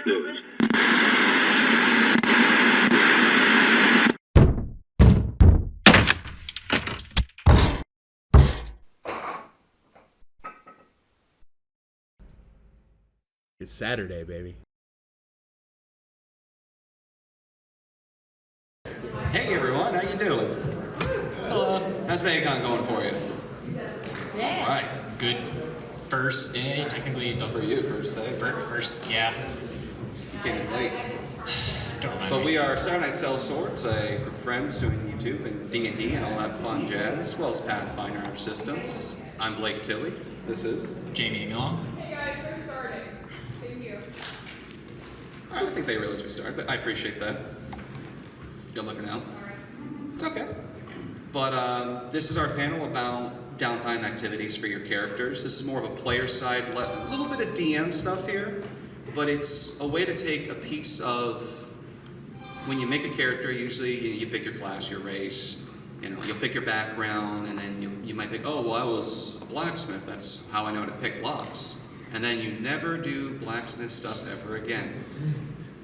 news. It's Saturday, baby. Hey everyone, how you doing? Hello. How's Megacon going for you? Yeah. All right, Good first day, technically the for you, first day. first. Yeah. You came in late. Don't remind But me. we are Saturday Night Sell Swords, a group of friends doing YouTube and D&D and all that fun jazz, as well as Pathfinder and our systems. I'm Blake Tilley. This is... Jamie Long. Hey guys, they're starting. Thank you. I don't think they realize we started, but I appreciate that. Good looking out. It's okay. But this is our panel about downtime activities for your characters. This is more of a player side, a little bit of DM stuff here, but it's a way to take a piece of, when you make a character, usually you pick your class, your race, you'll pick your background, and then you might pick, oh, well, I was a blacksmith, that's how I know how to pick locks. And then you never do blacksmith stuff ever again.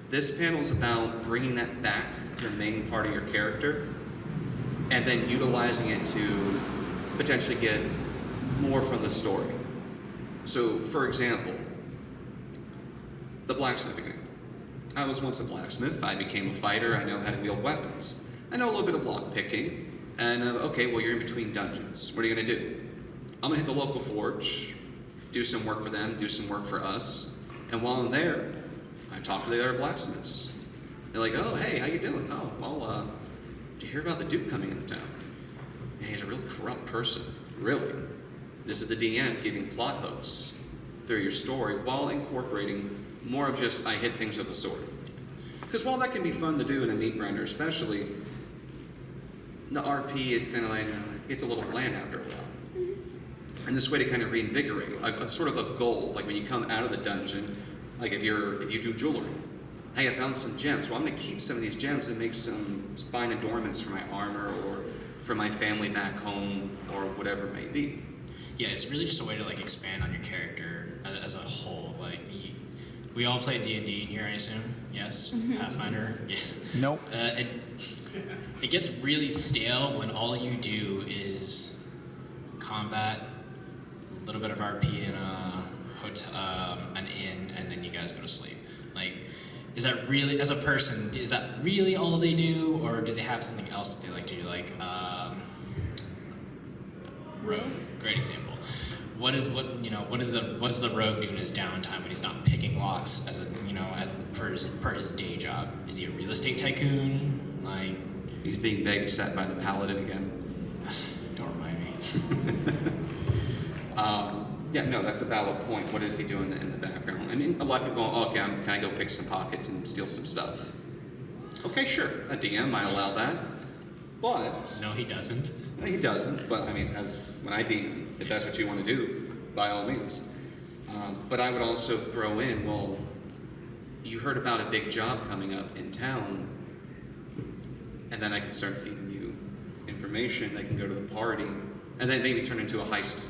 This panel is about bringing that back to the main part of your character, and then utilizing it to potentially get more from the story. So, for example, the blacksmith example. I was once a blacksmith, I became a fighter, I know how to wield weapons. I know a little bit of lock picking, and okay, well you're in between dungeons. What are you gonna do? I'm gonna hit the local forge, do some work for them, do some work for us, and while I'm there, I talk to the other blacksmiths. They're like, oh, hey, how you doing? Oh, well, did you hear about the Duke coming into town? Yeah, he's a really corrupt person. Really? This is the DM giving plot hooks through your story while incorporating more of just, I hit things with a sword. Because while that can be fun to do in a meat grinder especially, the RP is kind of like, it's a little bland after a while. And this way to kind of reinvigorate, a sort of a goal, like when you come out of the dungeon, like if you do jewelry, hey, I found some gems. Well, I'm going to keep some of these gems and make some fine adornments for my armor or for my family back home or whatever it may be. Yeah, it's really just a way to like expand on your character as a whole. Like we all play D&D in here, I assume. Yes, Pathfinder. Yeah. Nope. It gets really stale when all you do is combat, a little bit of RP in a hotel, an inn, and then you guys go to sleep. Like, is that really, as a person, is that really all they do, or do they have something else that they like to do? Like, rogue, great example. What is the rogue doing in his downtime when he's not picking locks per his day job? Is he a real estate tycoon? Like, He's being babysat by the paladin again. don't remind me. Yeah, no, that's a valid point. What is he doing in the background? I mean, a lot of people go, oh, okay, can I go pick some pockets and steal some stuff? Okay, sure, a DM might allow that, but... No, he doesn't. No, he doesn't, but I mean, when I DM, if that's what you want to do, by all means. But I would also throw in, well, you heard about a big job coming up in town, and then I can start feeding you information, they can go to the party, and then maybe turn into a heist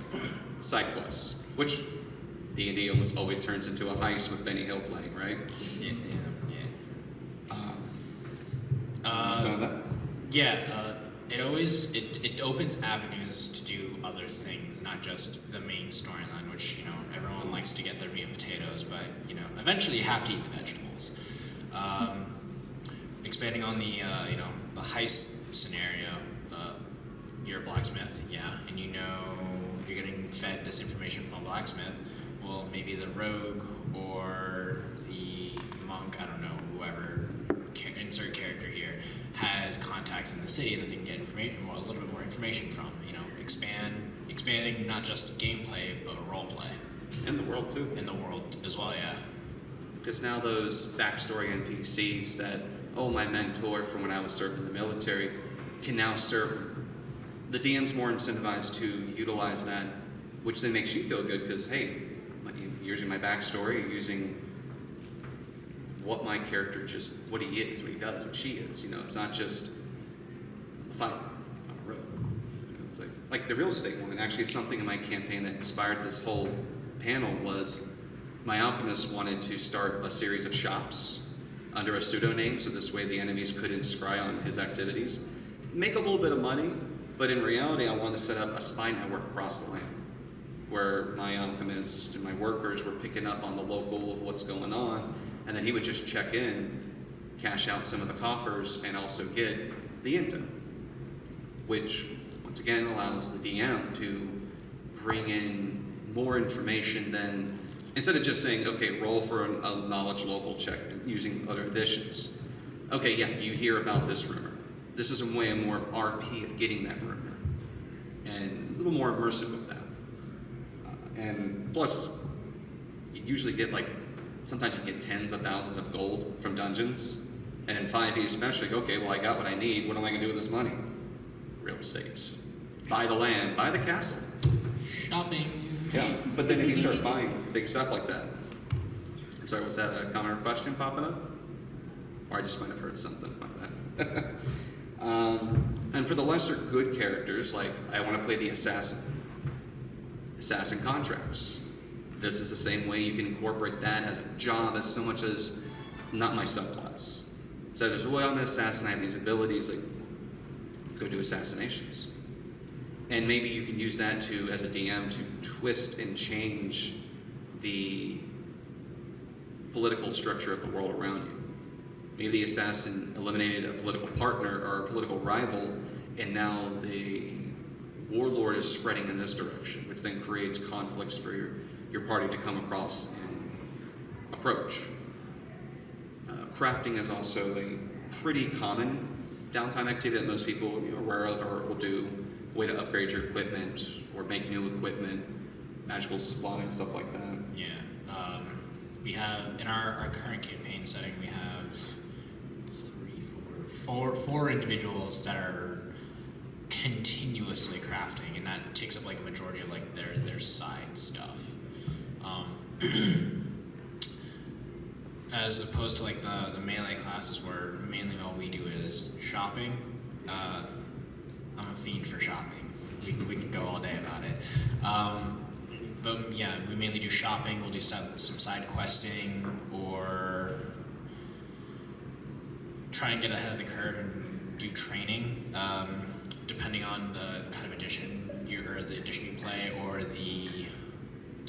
side quest, which D&D almost always turns into a heist with Benny Hill playing, right? Yeah. Some of that? It opens avenues to do other things, not just the main storyline, which everyone likes to get their meat and potatoes, but eventually you have to eat the vegetables. Expanding on the the heist scenario, you're a blacksmith, yeah, and you're getting fed this information from a blacksmith. Well, maybe the rogue or the monk, I don't know, whoever, insert character here, has contacts in the city that they can get information, a little bit more information from. Expanding not just gameplay, but role play. In the world, too. In the world as well, yeah. Because now those backstory NPCs that, oh, my mentor from when I was serving in the military, can now serve. The DM's more incentivized to utilize that, which then makes you feel good because, hey, you're using my backstory, you're using what my character what he is, what he does, what she is. It's not just a fight on a road. It's like the real estate one. And actually, something in my campaign that inspired this whole panel was my alchemist wanted to start a series of shops under a pseudonym, so this way the enemies couldn't scry on his activities. Make a little bit of money, but in reality, I wanted to set up a spy network across the land, where my alchemist and my workers were picking up on the local of what's going on, and then he would just check in, cash out some of the coffers, and also get the intel, which once again allows the DM to bring in more information than, instead of just saying, okay, roll for a knowledge local check using other additions. Okay, yeah, you hear about this rumor. This is a way more RP of getting that rumor, and a little more immersive with that. And plus, you usually get sometimes you get tens of thousands of gold from dungeons, and in 5e especially, okay, well I got what I need, what am I gonna do with this money? Real estate. Buy the land, buy the castle. Shopping. Yeah, but then if you start buying big stuff like that, I'm sorry, was that a comment or question popping up? Or I just might have heard something like that. And for the lesser good characters, like I want to play the assassin contracts. This is the same way you can incorporate that as a job as so much as not my subclass. So there's, well, I'm an assassin, I have these abilities, like go do assassinations. And maybe you can use that to, as a DM, to twist and change the political structure of the world around you. Maybe the assassin eliminated a political partner or a political rival, and now the warlord is spreading in this direction, which then creates conflicts for your party to come across and approach. Crafting is also a pretty common downtime activity that most people are aware of or will do. Way to upgrade your equipment or make new equipment, magical supply and stuff like that. Yeah. We have, in our current campaign setting, we have four individuals that are continuously crafting, and that takes up a majority of their side stuff. As opposed to the melee classes where mainly all we do is shopping. I'm a fiend for shopping. We can go all day about it. But yeah, we mainly do shopping. We'll do some side questing, or try and get ahead of the curve and do training, depending on the kind of edition the edition you play, or the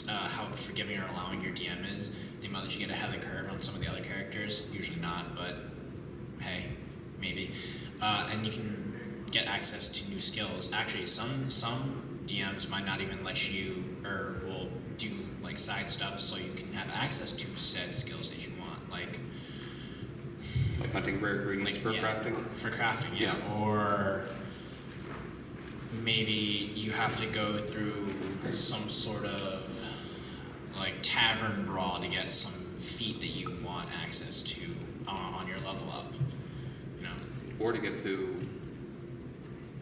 how forgiving or allowing your DM is. They might let you get ahead of the curve on some of the other characters. Usually not, but hey, maybe. And you can get access to new skills. Actually, some DMs might not even let you, or will do side stuff so you can have access to said skills that you want, like hunting rare ingredients for crafting. For crafting, yeah. Or maybe you have to go through some sort of tavern brawl to get some feat that you want access to on your level up. Or to get to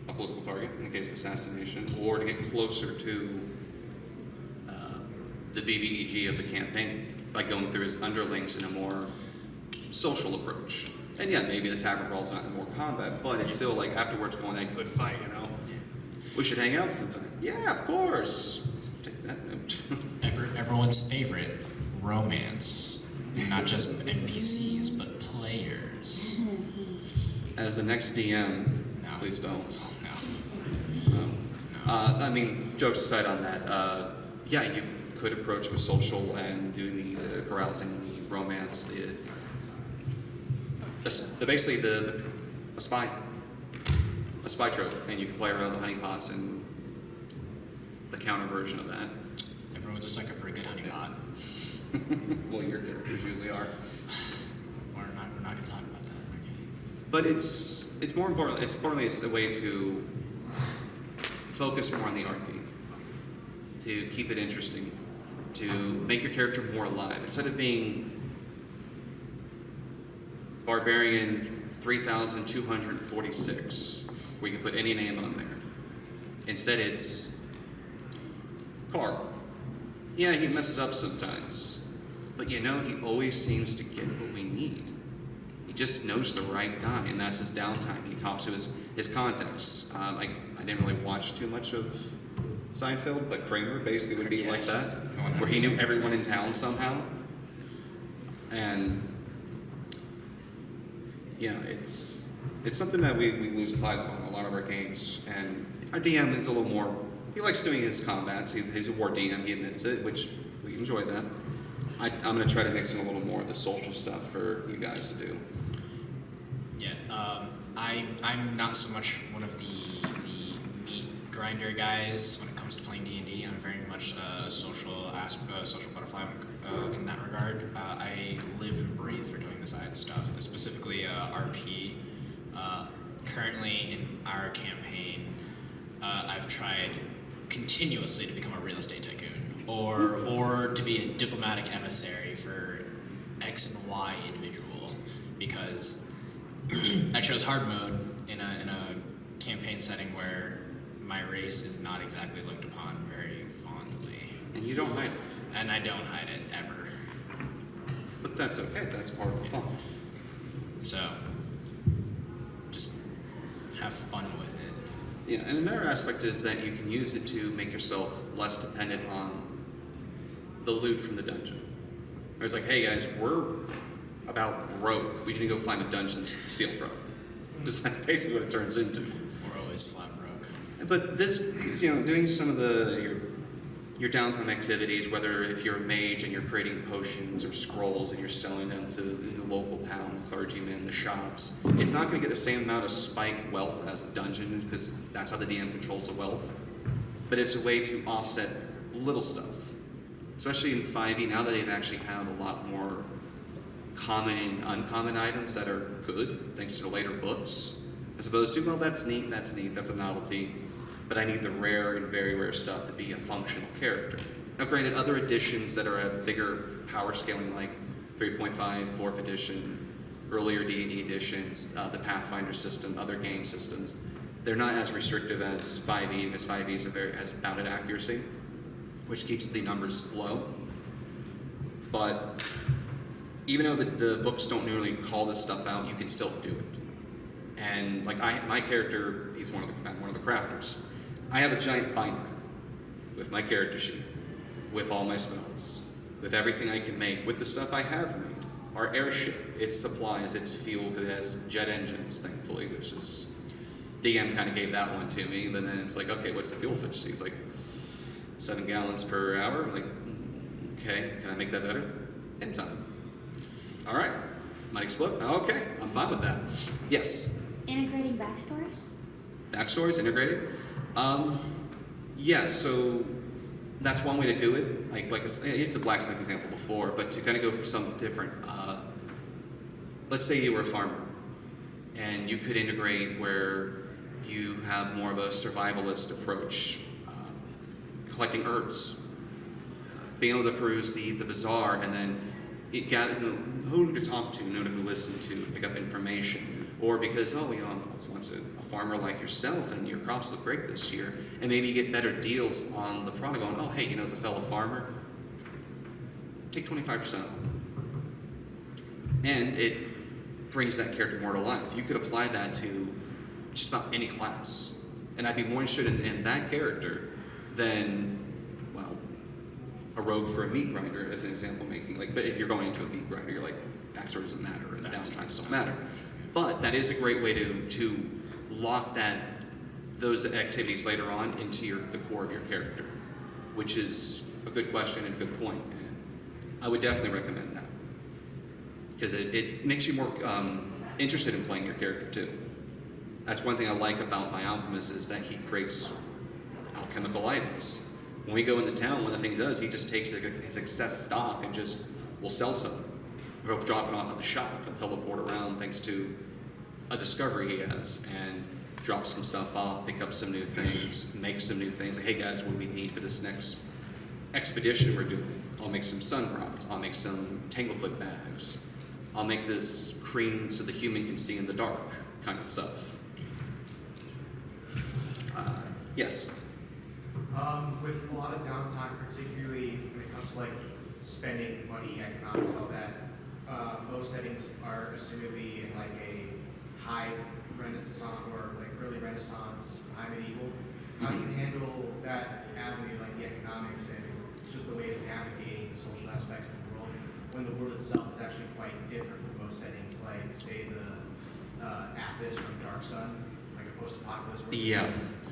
a political target in the case of assassination, or to get closer to the BBEG of the campaign by going through his underlings in a more social approach. And yeah, maybe the tavern brawl's not in more combat, but it's still afterwards going, that good fight, We should hang out sometime. Yeah, of course. Take that note. Everyone's favorite, romance. Not just NPCs, but players. As the next DM, No. please don't. No. I mean, jokes aside on that, yeah, you could approach with social and do the carousing, the romance, basically a spy trope, and you can play around the honeypots and the counter version of that. Everyone's a sucker for a good honeypot. Well, your characters usually are. We're not going to talk about that. Okay. But it's more important. It's a way to focus more on the RP, to keep it interesting, to make your character more alive. Instead of being Barbarian 3246, where you can put any name on there. Instead, it's Carl. Yeah, he messes up sometimes, but he always seems to get what we need. He just knows the right guy, and that's his downtime. He talks to his contacts. I didn't really watch too much of Seinfeld, but Kramer basically would be like that. where he knew everyone in town somehow. And yeah, it's something that we lose sight of on a lot of our games. And our DM is a little more, he likes doing his combats. He's a war DM, he admits it, which we enjoy that. I'm going to try to mix in a little more of the social stuff for you guys to do. Yeah, I'm not so much one of the meat grinder guys when it comes to playing D&D. I'm very much a social butterfly in that regard. I live and breathe for doing the side stuff, specifically RP. Currently in our campaign, I've tried continuously to become a real estate tycoon, or to be a diplomatic emissary for X and Y individual, because I chose hard mode in a campaign setting where my race is not exactly looked upon very fondly. And you don't hide it. And I don't hide it ever. But that's okay, that's part of the fun. So, just have fun with it. Yeah, and another aspect is that you can use it to make yourself less dependent on the loot from the dungeon. Where it's like, hey guys, we're about broke. We need to go find a dungeon to steal from. That's basically what it turns into. We're always flat broke. But this, doing some of your downtime activities, whether if you're a mage and you're creating potions or scrolls and you're selling them to the local town clergymen, the shops, it's not going to get the same amount of spike wealth as a dungeon, because that's how the DM controls the wealth. But it's a way to offset little stuff, especially in 5e, now that they've actually had a lot more common and uncommon items that are good, thanks to the later books, as opposed to, well, that's neat, that's a novelty, but I need the rare and very rare stuff to be a functional character. Now granted, other editions that are at bigger power scaling, like 3.5, 4th edition, earlier D&D editions, the Pathfinder system, other game systems, they're not as restrictive as 5e, because 5e has bounded accuracy, which keeps the numbers low. But even though the books don't nearly call this stuff out, you can still do it. And like my character, he's one of the crafters. I have a giant binder with my character sheet, with all my spells, with everything I can make, with the stuff I have made. Our airship, its supplies, its fuel, because it has jet engines, thankfully, which is, DM kind of gave that one to me, but then it's like, okay, what's the fuel efficiency? He's like, 7 gallons per hour. I'm like, okay, can I make that better? In time. All right, might explode. Okay, I'm fine with that. Yes? Integrating backstories? Backstories integrated? Yeah, so that's one way to do it. Like it's a blacksmith example before, but to kind of go for some different, let's say you were a farmer, and you could integrate where you have more of a survivalist approach, collecting herbs, being able to peruse the bazaar, and then who to talk to, know who to listen to, pick up information. Or because, I was once a farmer like yourself and your crops look great this year, and maybe you get better deals on the product going, oh, hey, as a fellow farmer, take 25% off. And it brings that character more to life. You could apply that to just about any class. And I'd be more interested in that character than, well, a rogue for a meat grinder, as an example making. But if you're going into a meat grinder, you're like, backstory doesn't matter, and downtimes don't matter. But that is a great way to lock those activities later on into the core of your character, which is a good question and a good point. And I would definitely recommend that, because it makes you more interested in playing your character too. That's one thing I like about my alchemist, is that he creates alchemical items. When we go into town, one of the things he does, he just takes his excess stock and just will sell some. Or he'll drop it off at the shop and teleport around thanks to a discovery he has, and drop some stuff off, pick up some new things, make some new things. Like, hey guys, what do we need for this next expedition we're doing? I'll make some sun rods. I'll make some tanglefoot bags. I'll make this cream so the human can see in the dark, kind of stuff. Yes? With a lot of downtime, particularly when it comes to like spending money, economics, all that, most settings are assumedly in like a high Renaissance or like early Renaissance, high medieval. How do you handle that avenue, like the economics and just the way of navigating the social aspects of the world, when the world itself is actually quite different from most settings, like say the Athos from Dark Sun, like a post-apocalypse world. Yeah.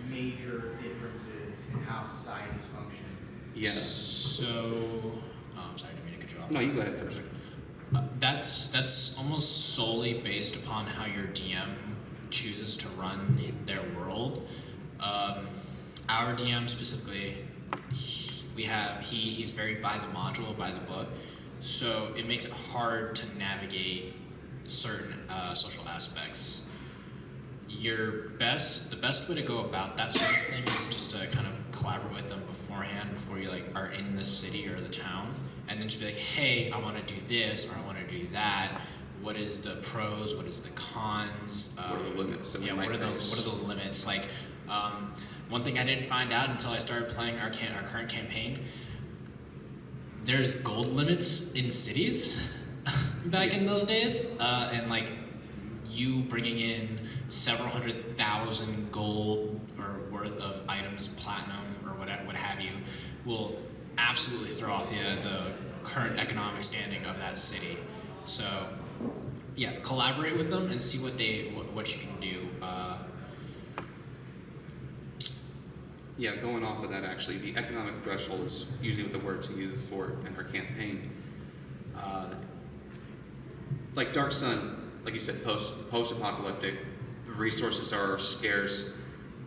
Major differences in how societies function. Yeah. So, I'm sorry, I didn't mean to cut you off. No, you go ahead first. That's almost solely based upon how your DM chooses to run their world. Our DM specifically, he's very by the module, by the book, so it makes it hard to navigate certain social aspects. The best way to go about that sort of thing is just to kind of collaborate with them beforehand, before you like are in the city or the town, and then just be like, hey, I want to do this or I want to do that. What is the pros? What is the cons? What are the limits that we might what face? are the limits? Like, one thing I didn't find out until I started playing our current campaign. There's gold limits in cities back in those days, and like you bringing in several 100,000 gold or worth of items, platinum or what have you, will absolutely throw off the current economic standing of that city. So yeah, collaborate with them and see what you can do. Yeah, going off of that, actually, the economic threshold is usually what the words he uses for it in our campaign. Like Dark Sun, like you said, post-apocalyptic, the resources are scarce.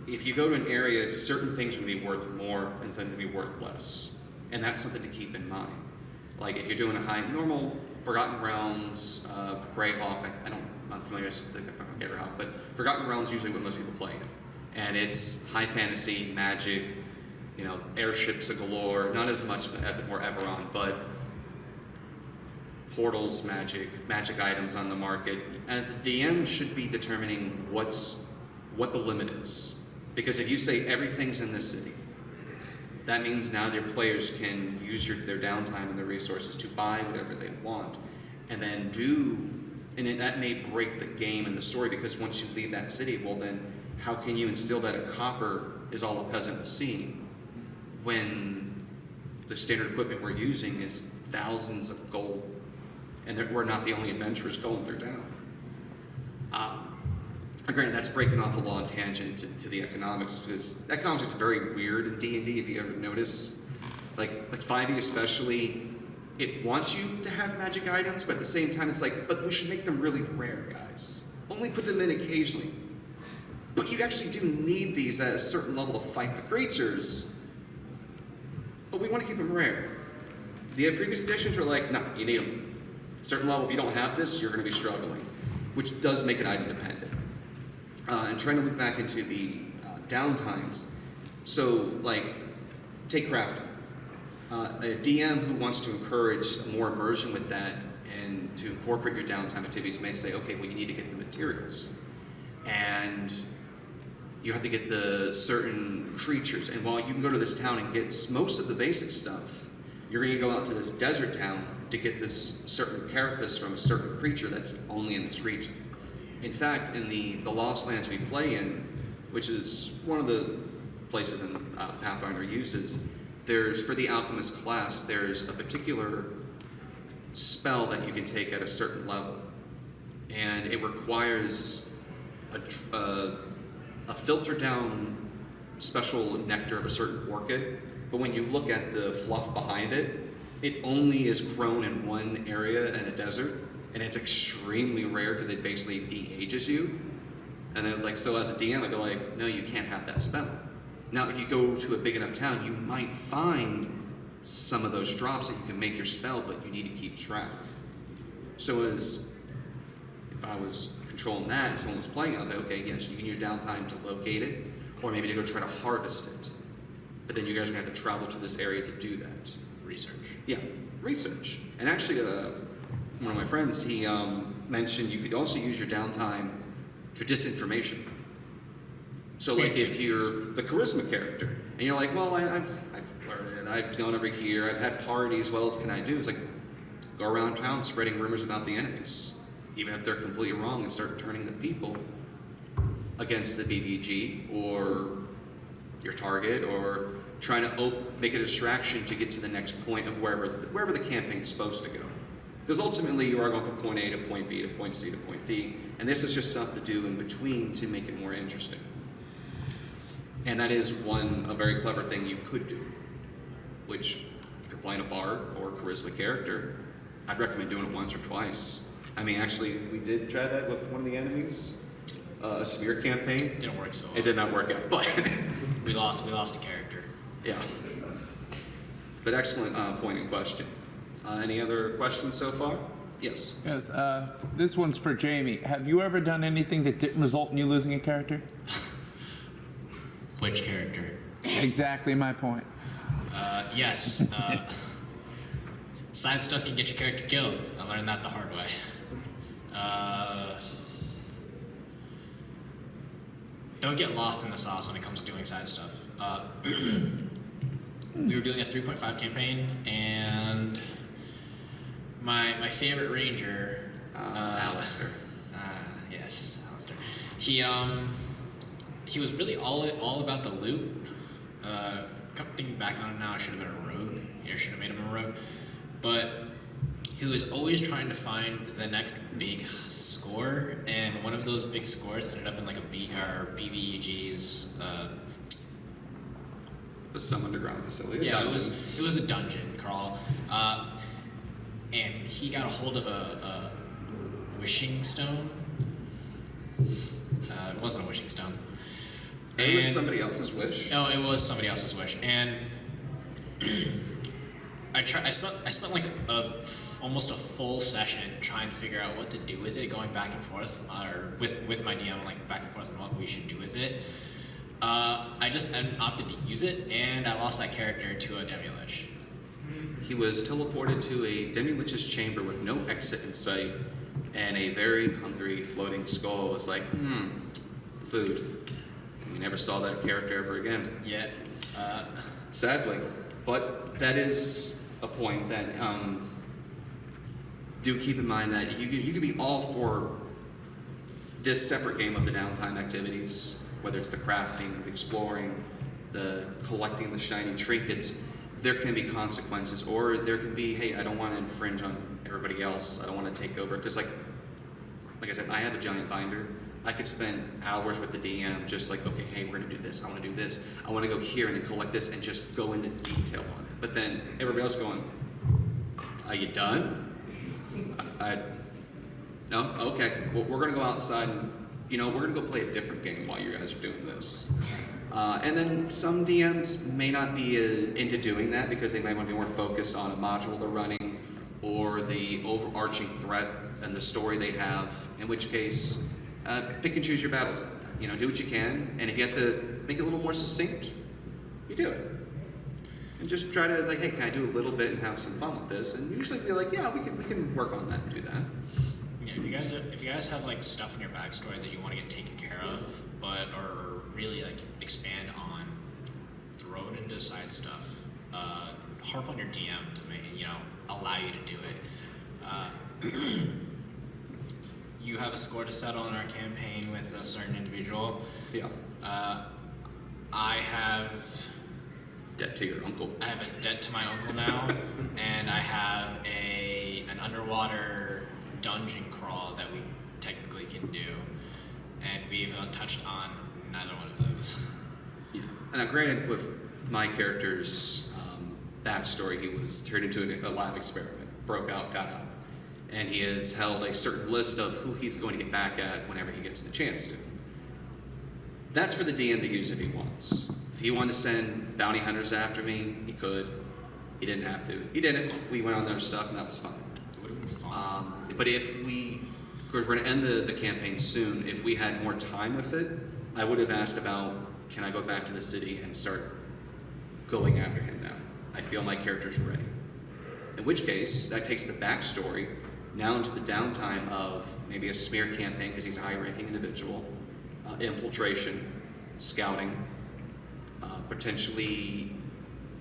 If you go to an area, certain things are going to be worth more and some are going to be worth less. And that's something to keep in mind. Like if you're doing a normal Forgotten Realms, Greyhawk, I'm not familiar with Greyhawk, but Forgotten Realms is usually what most people play in. And it's high fantasy, magic, airships galore, not as much as more Eberron, but portals, magic items on the market. As the DM should be determining what the limit is. Because if you say everything's in this city, that means now their players can use their downtime and their resources to buy whatever they want. And then that may break the game and the story, because once you leave that city, well then, how can you instill that a copper is all a peasant will see when the standard equipment we're using is thousands of gold, and we're not the only adventurers going through town. Granted, that's breaking off the law and tangent to the economics, because economics is very weird in D&D, if you ever notice. Like 5e especially, it wants you to have magic items, but at the same time it's like, but we should make them really rare, guys. Only put them in occasionally. But you actually do need these at a certain level to fight the creatures. But we want to keep them rare. The previous editions were like, no, you need them. At a certain level, if you don't have this, you're going to be struggling. Which does make it item dependent. And trying to look back into the downtimes. So, like, take crafting. A DM who wants to encourage more immersion with that and to incorporate your downtime activities may say, okay, well, you need to get the materials. And you have to get the certain creatures. And while you can go to this town and get most of the basic stuff, you're going to go out to this desert town to get this certain carapace from a certain creature that's only in this region. In fact, in the Lost Lands we play in, which is one of the places in Pathfinder uses, for the Alchemist class, there's a particular spell that you can take at a certain level. And it requires a filtered down special nectar of a certain orchid, but when you look at the fluff behind it, it only is grown in one area in a desert, and it's extremely rare because it basically de-ages you. And it's like, so as a DM, I'd be like, no, you can't have that spell. Now, if you go to a big enough town, you might find some of those drops that you can make your spell, but you need to keep track. So if I was controlling that and someone was playing, I was like, okay, yes, you can use downtime to locate it, or maybe to go try to harvest it. But then you guys are going to have to travel to this area to do that. Research. Yeah, research. And actually, one of my friends, he mentioned you could also use your downtime for disinformation. So like if you're the charisma character, and you're like, well, I've flirted, I've gone over here, I've had parties, what else can I do? It's like, go around town spreading rumors about the enemies, even if they're completely wrong, and start turning the people against the BBG, or your target, or trying to make a distraction to get to the next point of wherever the campaign's supposed to go. Because ultimately you are going from point A to point B to point C to point D, and this is just stuff to do in between to make it more interesting. And that is a very clever thing you could do, which if you're playing a bard or a charisma character, I'd recommend doing it once or twice. I mean, actually, we did try that with one of the enemies, a smear campaign. Didn't work so well. It did not work out, but We lost a character. yeah. But excellent point in question. Any other questions so far? Yes. Yes, this one's for Jamie. Have you ever done anything that didn't result in you losing a character? Which character? Exactly my point. Yes. Side stuff can get your character killed. I learned that the hard way. Don't get lost in the sauce when it comes to doing side stuff. We were doing a 3.5 campaign, and my favorite ranger, Alistair. Yes, Alistair. He was really all about the loot. Thinking back on it now, I should have been a rogue. I should have made him a rogue. But he was always trying to find the next big score, and one of those big scores ended up in like a BBG's. Some underground facility. Yeah, it was a dungeon crawl, and he got a hold of a wishing stone. It wasn't a wishing stone. It was somebody else's wish. No, it was somebody else's wish, and I spent like almost a full session trying to figure out what to do with it, going back and forth, or with my DM, like back and forth on what we should do with it. I just opted to use it, and I lost that character to a Demi-Lich. He was teleported to a Demi-Lich's chamber with no exit in sight, and a very hungry floating skull was like, food. And we never saw that character ever again. Yeah. Sadly. But that is a point that do keep in mind that you could be all for this separate game of the downtime activities, whether it's the crafting, the exploring, the collecting the shiny trinkets. There can be consequences, or there can be, hey, I don't want to infringe on everybody else. I don't want to take over. Because like I said, I have a giant binder. I could spend hours with the DM just like, okay, hey, we're going to do this. I want to do this. I want to go here and collect this and just go into detail on it. But then everybody else going, are you done? No? Okay. Well, we're going to go outside and, we're going to go play a different game while you guys are doing this. And then some DMs may not be into doing that because they might want to be more focused on a module they're running or the overarching threat and the story they have, in which case, pick and choose your battles on that. Do what you can, and if you have to make it a little more succinct, you do it. And just try to, like, hey, can I do a little bit and have some fun with this? And usually be like, yeah, we can work on that and do that. Yeah, if you guys have like stuff in your backstory that you want to get taken care of, or really like expand on, throw it into side stuff. Harp on your DM to make allow you to do it. You have a score to settle in our campaign with a certain individual. Yeah. I have Debt to your uncle. I have a debt to my uncle now, and I have an underwater dungeon crawl that we technically can do, and we haven't touched on neither one of those. Yeah. And now, granted, with my character's backstory, he was turned into a lab experiment, broke out, got out, and he has held a certain list of who he's going to get back at whenever he gets the chance to. That's for the DM to use if he wants. If he wanted to send bounty hunters after me, he could. He didn't have to. He didn't. We went on their stuff, and that was fine. It would have been fun. But if of course, we're going to end the campaign soon. If we had more time with it, I would have asked about, can I go back to the city and start going after him now? I feel my character's ready. In which case, that takes the backstory now into the downtime of maybe a smear campaign because he's a high-ranking individual, infiltration, scouting, potentially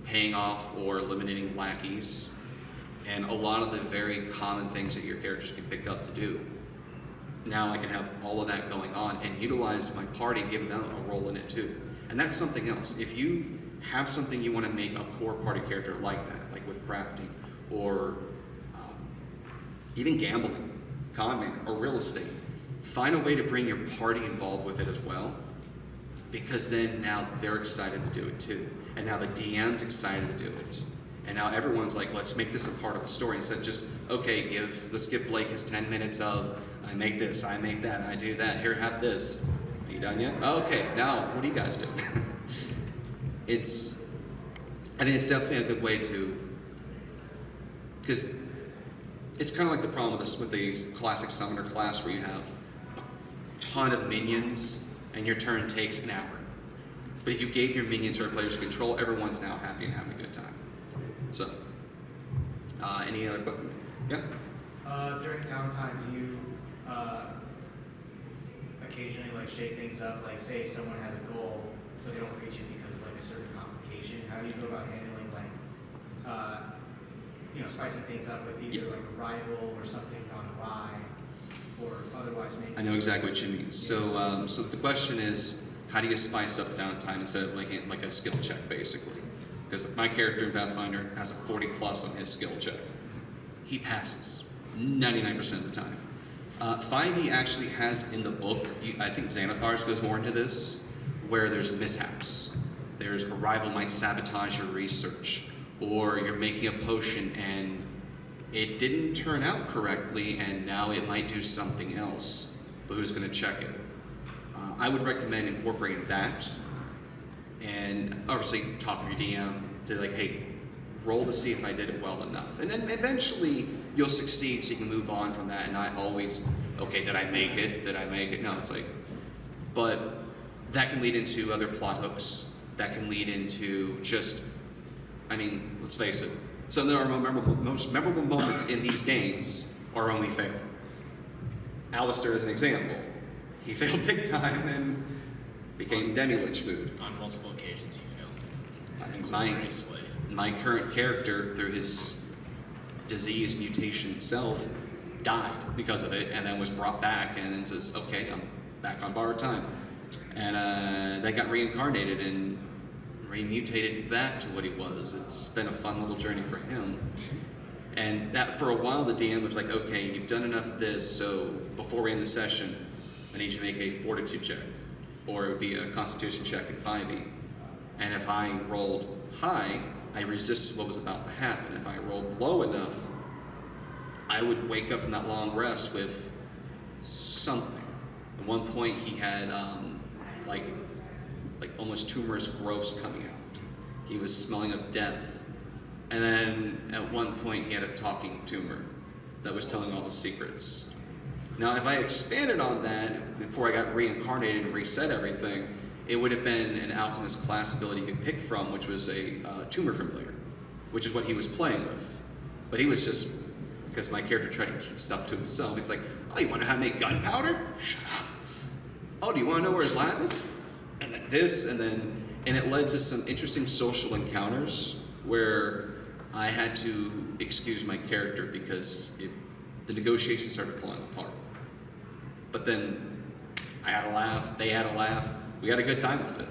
paying off or eliminating lackeys, and a lot of the very common things that your characters can pick up to do. Now I can have all of that going on and utilize my party, give them a role in it too. And that's something else. If you have something you want to make a core party character like that, like with crafting, or even gambling, con man, or real estate. Find a way to bring your party involved with it as well, because then now they're excited to do it too. And now the DM's excited to do it. And now everyone's like, let's make this a part of the story instead of just, okay, let's give Blake his 10 minutes of, I make this, I make that, I do that, here, have this. Are you done yet? Okay, now what do you guys do? I think it's definitely a good way to, because it's kind of like the problem with these classic summoner class where you have a ton of minions and your turn takes an hour. But if you gave your minions or players control, everyone's now happy and having a good time. So, any other questions? Yeah? During downtime, do you occasionally like shake things up? Like say someone has a goal, but they don't reach it because of like a certain complication. How do you go about handling like, spicing things up with either like a rival or something gone awry, or otherwise making? I know exactly what you mean. So, so the question is, how do you spice up downtime instead of like a skill check, basically? Because my character in Pathfinder has a 40 plus on his skill check. He passes 99% of the time. 5e actually has in the book, I think Xanathar's goes more into this, where there's mishaps. There's a rival might sabotage your research, or you're making a potion and it didn't turn out correctly and now it might do something else, but who's going to check it? I would recommend incorporating that, and obviously talk to your DM to like, hey, roll to see if I did it well enough. And then eventually you'll succeed so you can move on from that and not always, okay, did I make it? Did I make it? No, it's like, but that can lead into other plot hooks. That can lead into just, I mean, let's face it. So there are most memorable moments in these games are when we fail. Alistair is an example. He failed big time and became demi-lich food. On multiple occasions, he failed. I mean, my current character, through his disease mutation itself, died because of it, and then was brought back, and then says, "Okay, I'm back on borrowed time," and then got reincarnated and remutated back to what he was. It's been a fun little journey for him, and that for a while the DM was like, "Okay, you've done enough of this, so before we end the session, I need you to make a fortitude check, or it would be a constitution check in 5e." And if I rolled high, I resisted what was about to happen. If I rolled low enough, I would wake up from that long rest with something. At one point, he had like almost tumorous growths coming out. He was smelling of death. And then at one point, he had a talking tumor that was telling all the secrets. Now, if I expanded on that before I got reincarnated and reset everything, it would have been an alchemist class ability you could pick from, which was a tumor familiar, which is what he was playing with. But he was just, because my character tried to keep stuff to himself, it's like, oh, you want to know how to make gunpowder? Shut up. Oh, do you want to know where his lab is? And then this, and it led to some interesting social encounters where I had to excuse my character because the negotiations started falling apart. But then I had a laugh, they had a laugh, we had a good time with it.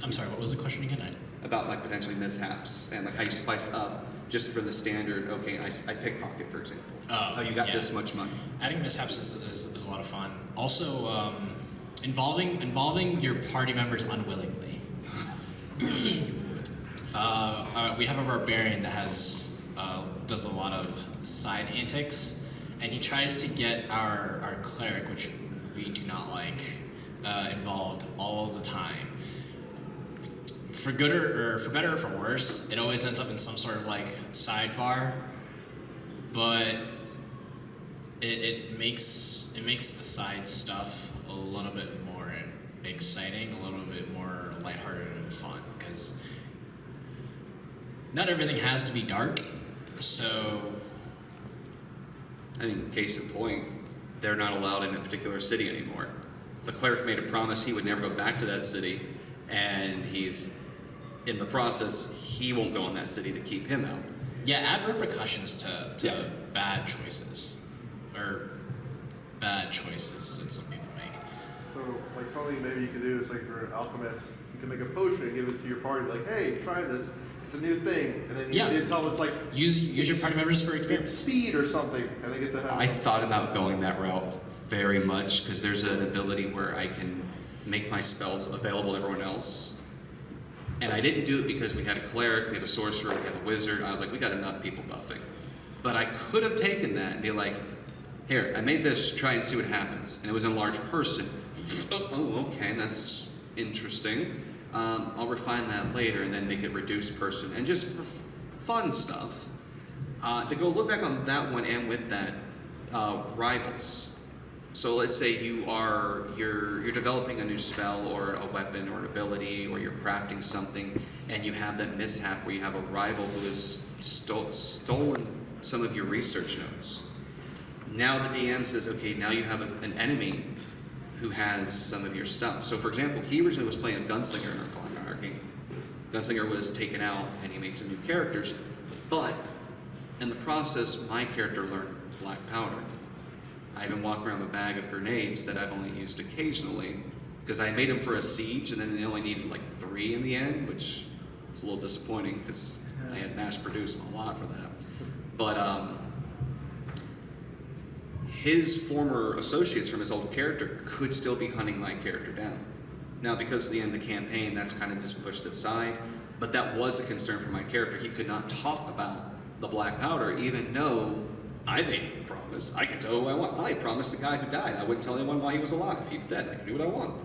I'm sorry, what was the question again? About like potentially mishaps and like how you spice up just for the standard, okay, I pickpocket, for example. Oh, you got this much money. Adding mishaps is a lot of fun. Also, involving your party members unwillingly. We have a barbarian that does a lot of side antics, and he tries to get our cleric, which we do not like, involved all the time. For good or for better or for worse, it always ends up in some sort of like sidebar, but it makes the side stuff a little bit more exciting, a little bit more lighthearted and fun, because not everything has to be dark. So, I mean, case in point, they're not allowed in a particular city anymore. The cleric made a promise he would never go back to that city, and he's in the process, he won't go in that city to keep him out. Yeah, add repercussions to bad choices, or bad choices that some people make. So, like something maybe you could do is like for an alchemist, you can make a potion and give it to your party, like, hey, try this. It's a new thing, and then you Yeah. did tell them it's like Use your party members for it's experience. speed or something, and they get to have. I thought about going that route very much because there's an ability where I can make my spells available to everyone else. And I didn't do it because we had a cleric, we have a sorcerer, we have a wizard. I was like, we got enough people buffing. But I could have taken that and be like, here, I made this, try and see what happens. And it was in a large person. Oh, okay, that's interesting. I'll refine that later and then make it reduced person. And just for fun stuff. To go look back on that one and with that, rivals. So let's say you're developing a new spell or a weapon or an ability, or you're crafting something, and you have that mishap where you have a rival who has stolen some of your research notes. Now the DM says, okay, now you have an enemy who has some of your stuff. So for example, he originally was playing a gunslinger in our game. Gunslinger was taken out and he makes some new characters, but in the process, my character learned black powder. I even walk around with a bag of grenades that I've only used occasionally, because I made them for a siege and then they only needed like 3 in the end, which is a little disappointing because I had mass produced a lot for that. But his former associates from his old character could still be hunting my character down. Now, because of the end of the campaign, that's kind of just pushed aside, but that was a concern for my character. He could not talk about the black powder, even though I made a promise. I could tell who I want. I promised the guy who died I wouldn't tell anyone why he was alive. If he's dead, I can do what I want.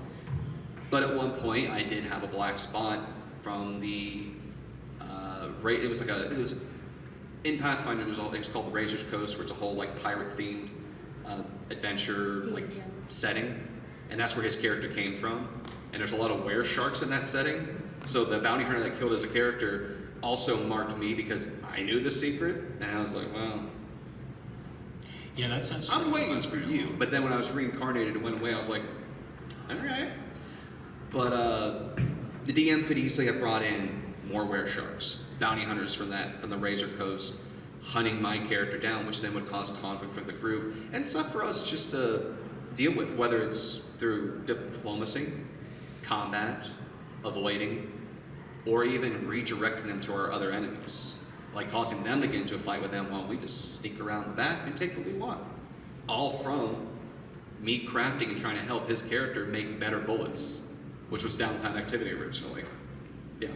But at one point, I did have a black spot from the it was in Pathfinder. It's called the Razor's Coast, where it's a whole like pirate themed adventure like setting, and that's where his character came from. And there's a lot of were sharks in that setting. So the bounty hunter that killed as a character also marked me because I knew the secret, and I was like, well. Yeah, that sounds. I'm waiting for you. But then when I was reincarnated and went away, I was like, all right. But the DM could easily have brought in more were sharks, bounty hunters from the Razor Coast, hunting my character down, which then would cause conflict for the group and stuff for us just to deal with, whether it's through diplomacy, combat, avoiding, or even redirecting them to our other enemies. Like causing them to get into a fight with them while we just sneak around the back and take what we want. All from me crafting and trying to help his character make better bullets, which was Downtime activity originally. Yeah.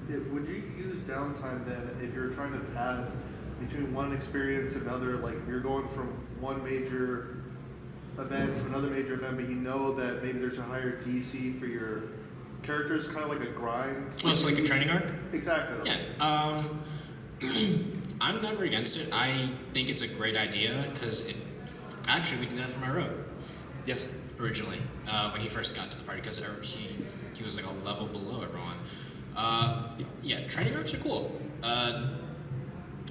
Would you use downtime then if you're trying to pad between one experience and another? Like you're going from one major event to another major event, but you know that maybe there's a higher DC for your characters, kind of like a grind. Oh, so like a training arc? Exactly. Yeah. I'm never against it. I think it's a great idea because actually we did that for my rogue. Yes. Originally, when he first got to the party, because he was like a level below everyone. Yeah, training arcs are cool.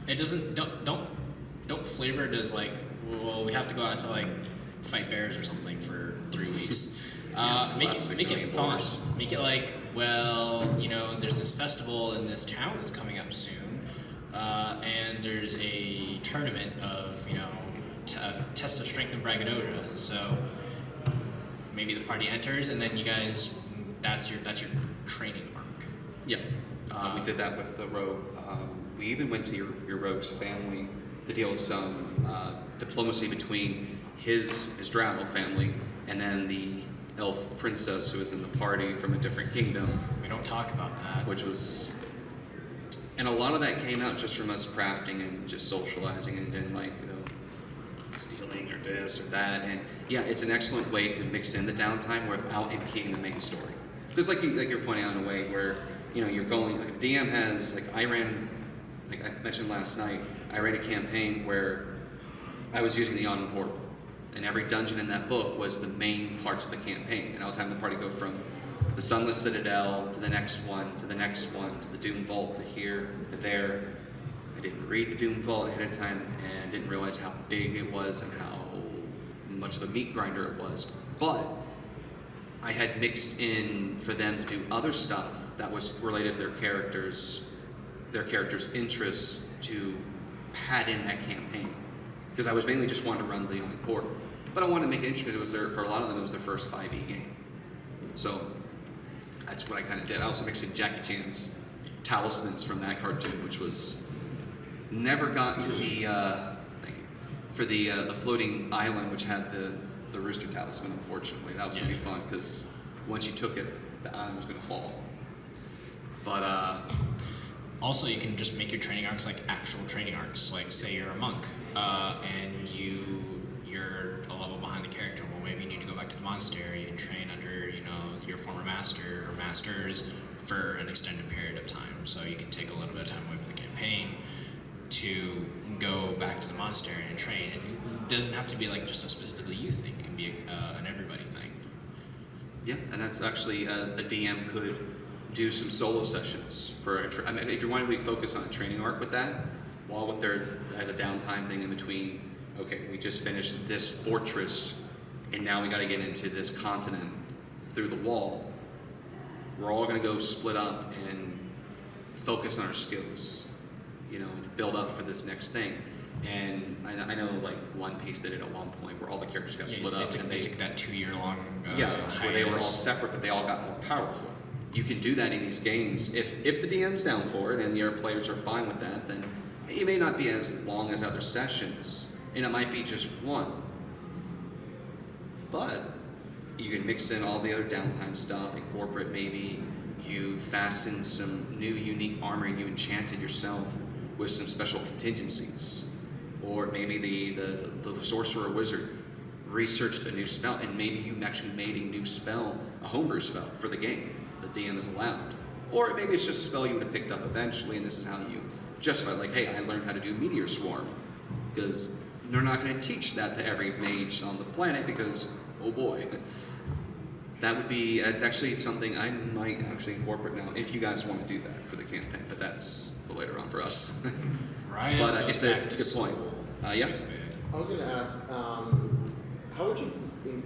It doesn't don't flavor it as like, well, we have to go out to like fight bears or something for 3 weeks. Make it fun. Make it like, well, there's this festival in this town that's coming up soon, and there's a tournament of test of strength and braggadocio. So maybe the party enters, and then you guys, that's your training arc. Yeah. We did that with the rogue. We even went to your rogue's family to deal with some diplomacy between his drow family and then the elf princess who was in the party from a different kingdom. We don't talk about that. And a lot of that came out just from us crafting and just socializing and then like stealing or this or that. And yeah, it's an excellent way to mix in the downtime without impeding the main story. Just like you're pointing out in a way where you're going like if DM has like I mentioned last night, I ran a campaign where I was using the Yawning Portal. And every dungeon in that book was the main parts of the campaign. And I was having the party go from the Sunless Citadel to the next one, to the next one, to the Doom Vault, to here, to there. I didn't read the Doom Vault ahead of time and didn't realize how big it was and how much of a meat grinder it was. But I had mixed in for them to do other stuff that was related to their characters' interests to pad in that campaign. Because I was mainly just wanting to run the Yawning Portal. But I wanted to make it interesting because for a lot of them, it was their first 5e game. So that's what I kind of did. I also mixed in Jackie Chan's talismans from that cartoon, which was never got to the floating island, which had the rooster talisman. Unfortunately, that was gonna be fun because once you took it, the island was gonna fall. But Also, you can just make your training arcs like actual training arcs. Like, say you're a monk, and you're a level behind the character. Well, maybe you need to go back to the monastery and train under, your former master or masters for an extended period of time. So you can take a little bit of time away from the campaign to go back to the monastery and train. It doesn't have to be like just a specifically you thing. It can be an everybody thing. yeah, and that's actually a DM could do some solo sessions for if you want to really focus on a training arc with that, while with their as a downtime thing in between. Okay, we just finished this fortress, and now we got to get into this continent through the wall. We're all going to go split up and focus on our skills, build up for this next thing. And I know like One Piece did it at one point where all the characters got split up, and they took that 2-year-long where they were all separate, but they all got more powerful. You can do that in these games if the DM's down for it and the other players are fine with that. Then it may not be as long as other sessions, and it might be just one. But you can mix in all the other downtime stuff, incorporate maybe you fasten some new unique armor you enchanted yourself with some special contingencies. Or maybe the sorcerer wizard researched a new spell, and maybe you actually made a new spell, a homebrew spell for the game. The DM is allowed. Or maybe it's just a spell you would have picked up eventually, and this is how you justify it. Like, hey, I learned how to do Meteor Swarm. Because they're not going to teach that to every mage on the planet because, oh boy. That would be actually something I might actually incorporate now if you guys want to do that for the campaign, but that's for later on for us. Right. But it's a good point. Yeah. I was going to ask, how would you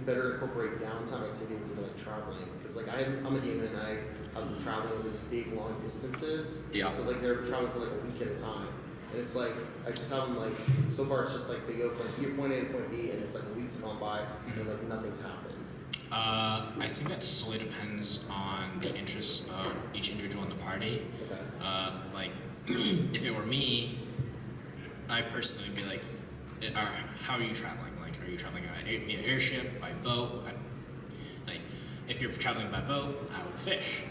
better incorporate downtime activities into like traveling? Because like I'm a demon and I have been traveling with these big long distances. Yeah. So like they're traveling for like a week at a time. And it's like, I just have them like, so far it's just like they go from point A to point B and it's like a week's gone by and like nothing's happened. I think that solely depends on the interests of each individual in the party. Okay. Like, if it were me, I personally would be like, how are you traveling? Like, are you traveling via airship, by boat? Like, if you're traveling by boat, I would fish,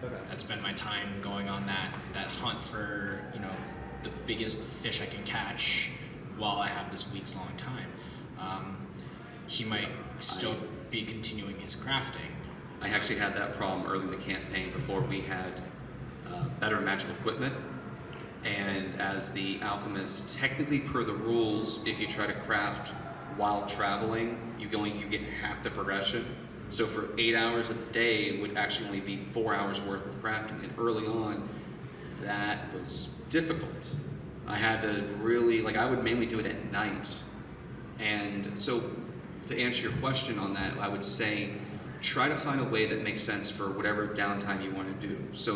Okay. I'd spend my time going on that hunt for, the biggest fish I can catch while I have this week's long time. He might still be continuing his crafting. I actually had that problem early in the campaign before we had better magical equipment. And as the alchemist, technically per the rules, if you try to craft while traveling, you get half the progression. So for 8 hours of the day, it would actually only be 4 hours worth of crafting. And early on, that was difficult. I had to really, I would mainly do it at night. And so to answer your question on that, I would say try to find a way that makes sense for whatever downtime you want to do. So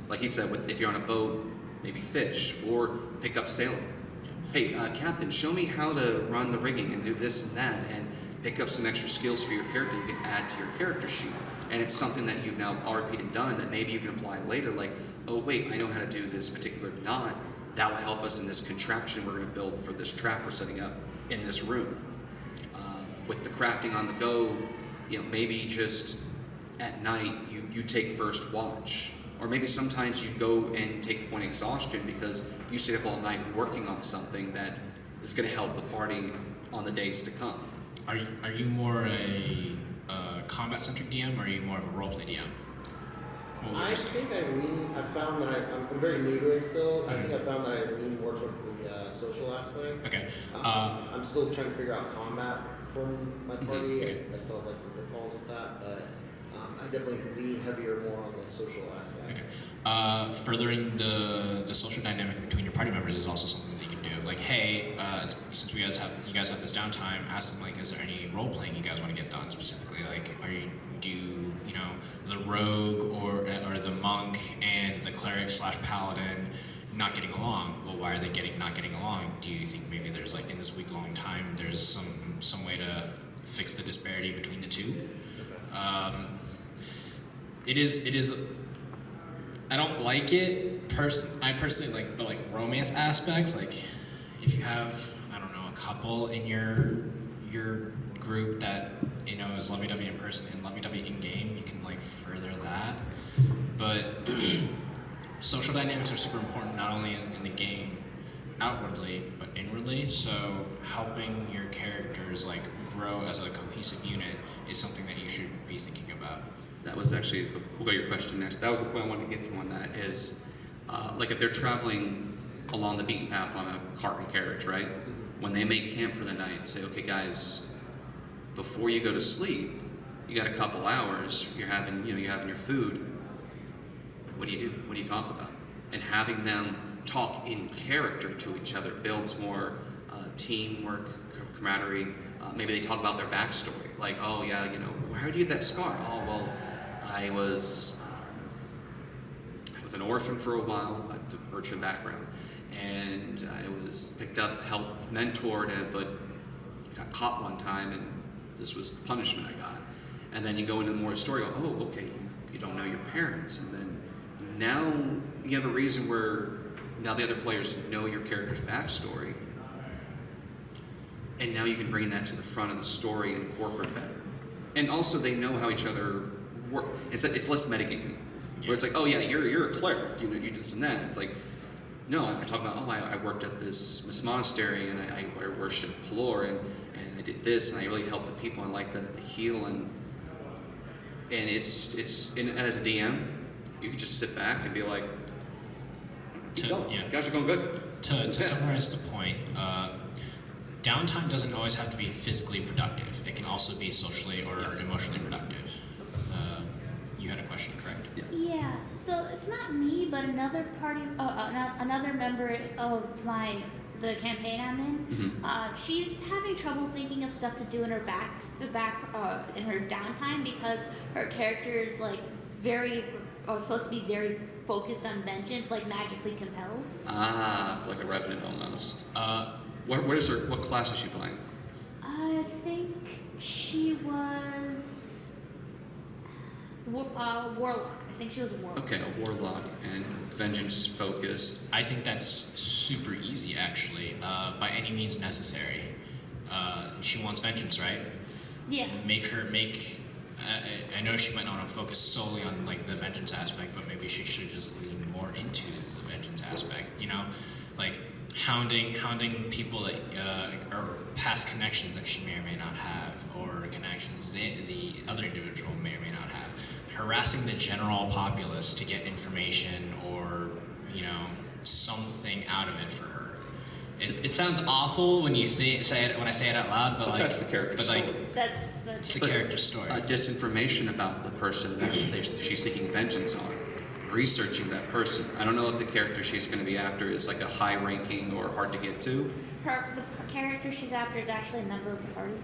like he said, if you're on a boat, maybe fish or pick up sailing. Hey, Captain, show me how to run the rigging and do this and that, and pick up some extra skills for your character you can add to your character sheet. And it's something that you've now RP'd and done that maybe you can apply later, like, oh wait, I know how to do this particular knot. That will help us in this contraption we're going to build for this trap we're setting up in this room. With the crafting on the go, maybe just at night you take first watch. Or maybe sometimes you go and take a point of exhaustion because you stayed up all night working on something that is going to help the party on the days to come. Are you more a combat-centric DM, or are you more of a roleplay DM? What would I you say? think I found that I'm very new to it still. I think I found that I lean more towards the social aspect. Okay. I'm still trying to figure out combat from my party. okay. I still have some pitfalls with that, but I definitely lean heavier more on the social aspect. Okay. Furthering the social dynamic between your party members is also something that you can do. Like, hey, since you guys have this downtime, ask them, like, is there any role playing you guys want to get done specifically? Like, the rogue or the monk and the cleric / paladin not getting along? Well, why are they not getting along? Do you think maybe there's, like, in this week-long time, there's some way to fix the disparity between the two? it is. I don't like it. I personally like the romance aspects. Like, if you have, I don't know, a couple in your group that is lovey-dovey in person and lovey-dovey in game, you can further that. But social dynamics are super important, not only in the game outwardly but inwardly. So helping your characters grow as a cohesive unit is something that you should be thinking about. That was actually, we'll go to your question next. That was the point I wanted to get to on that is, if they're traveling along the beaten path on a cart and carriage, right? When they make camp for the night, say, okay guys, before you go to sleep, you got a couple hours, you're having your food. What do you do? What do you talk about? And having them talk in character to each other builds more teamwork, camaraderie. Maybe they talk about their backstory. Like, oh yeah, how do you get that scar? Oh well, I was an orphan for a while, a urchin background, and I was picked up, helped, mentored, but got caught one time, and this was the punishment I got. And then you go into more of the story. Oh, okay, you don't know your parents, and then now you have a reason where now the other players know your character's backstory, and now you can bring that to the front of the story and incorporate better. And also they know how each other work. It's less metagaming, where it's like, oh yeah, you're a cleric, you do this and that. It's like, no, I talk about, I worked at this monastery and I worshipped Pelor and I did this and I really helped the people and I like to heal and it's as a DM, you can just sit back and be like, guys are going good. To summarize the point, downtime doesn't always have to be physically productive. It can also be socially or emotionally productive. You had a question, correct? Yeah. So it's not me, but another another member of the campaign I'm in. She's having trouble thinking of stuff to do in her in her downtime because her character is supposed to be very focused on vengeance, magically compelled. Ah, it's like a revenant almost. What class is she playing? I think she was warlock. I think she was a warlock. Okay, a warlock and vengeance focused. I think that's super easy, actually. By any means necessary. She wants vengeance, right? Yeah. I know she might not want to focus solely on the vengeance aspect, but maybe she should just lean more into the vengeance aspect. Hounding people that are past connections that she may or may not have, or connections the other individual may or may not have. Harassing the general populace to get information or something out of it for her. It sounds awful when you say it when I say it out loud, but that's the character story. That's the character story. Disinformation about the person that she's seeking vengeance on. Researching that person. I don't know if the character she's going to be after is a high-ranking or hard to get to. The character she's after is actually a member of the party.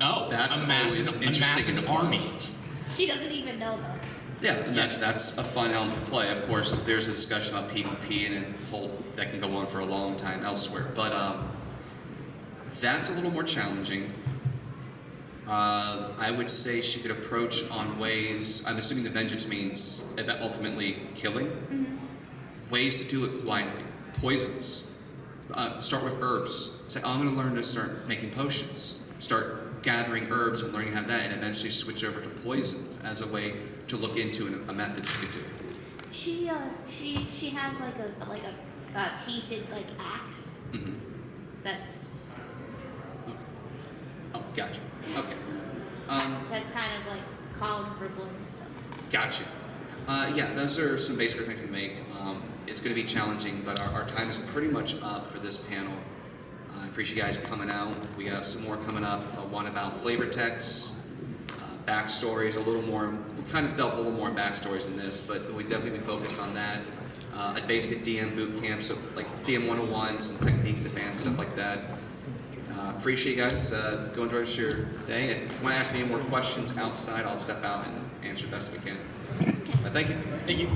Oh, that's a massive army. She doesn't even know though. Yeah, and that's a fun element to play. Of course, there's a discussion about PvP and that can go on for a long time elsewhere. But that's a little more challenging. I would say she could approach on ways, I'm assuming the vengeance means that ultimately killing. Ways to do it quietly. Poisons. Start with herbs. Say, I'm going to learn to start making potions. Start gathering herbs and learning how to have that, and eventually switch over to poison as a way to look into a method you could do. She has a tainted axe. That's. Oh, gotcha. Okay. That's kind of calling for blood and stuff. Gotcha. Yeah, those are some basic things we make. It's going to be challenging, but our time is pretty much up for this panel. I appreciate you guys coming out. We have some more coming up. One about flavor text, backstories, a little more. We kind of delve a little more in backstories in this, but we definitely be focused on that. A basic DM boot camp, so DM 101, some techniques, advanced stuff like that. Appreciate you guys. Go enjoy the rest of your day. If you want to ask me any more questions outside, I'll step out and answer the best we can. But thank you. Thank you.